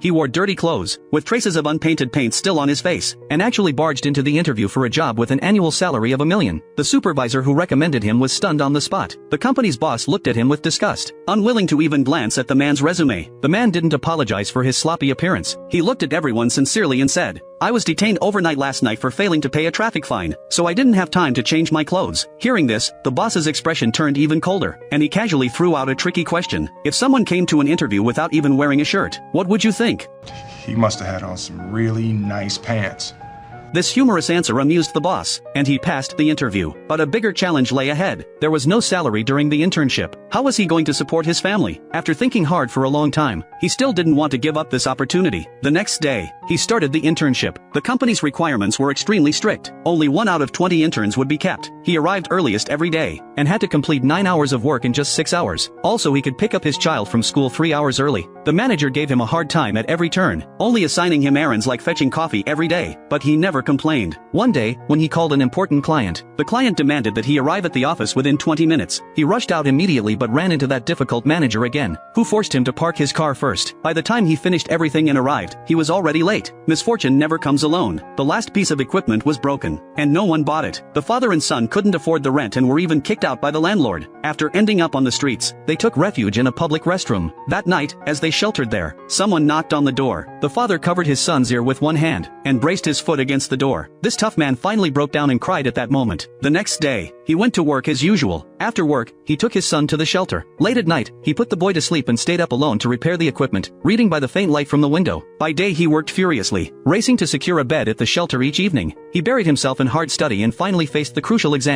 He wore dirty clothes, with traces of unpainted paint still on his face, and actually barged into the interview for a job with an annual salary of $1 million. The supervisor who recommended him was stunned on the spot. The company's boss looked at him with disgust, unwilling to even glance at the man's resume. The man didn't apologize for his sloppy appearance. He looked at everyone sincerely and said, "I was detained overnight last night for failing to pay a traffic fine, so I didn't have time to change my clothes." Hearing this, the boss's expression turned even colder, and he casually threw out a tricky question. If someone came to an interview without even wearing a shirt, what would you think? He must have had on some really nice pants. This humorous answer amused the boss, and he passed the interview. But a bigger challenge lay ahead. There was no salary during the internship. How was he going to support his family? After thinking hard for a long time, he still didn't want to give up this opportunity. The next day, he started the internship. The company's requirements were extremely strict. Only 1 out of 20 interns would be kept. He arrived earliest every day, and had to complete 9 hours of work in just 6 hours. Also, he could pick up his child from school 3 hours early. The manager gave him a hard time at every turn, only assigning him errands like fetching coffee every day, but he never complained. One day, when he called an important client, the client demanded that he arrive at the office within 20 minutes. He rushed out immediately but ran into that difficult manager again, who forced him to park his car first. By the time he finished everything and arrived, he was already late. Misfortune never comes alone. The last piece of equipment was broken, and no one bought it. The father and son couldn't afford the rent and were even kicked out by the landlord. After ending up on the streets, they took refuge in a public restroom. That night, as they sheltered there, someone knocked on the door. The father covered his son's ear with one hand, and braced his foot against the door. This tough man finally broke down and cried at that moment. The next day, he went to work as usual. After work, he took his son to the shelter. Late at night, he put the boy to sleep and stayed up alone to repair the equipment, reading by the faint light from the window. By day he worked furiously, racing to secure a bed at the shelter each evening. He buried himself in hard study and finally faced the crucial exam.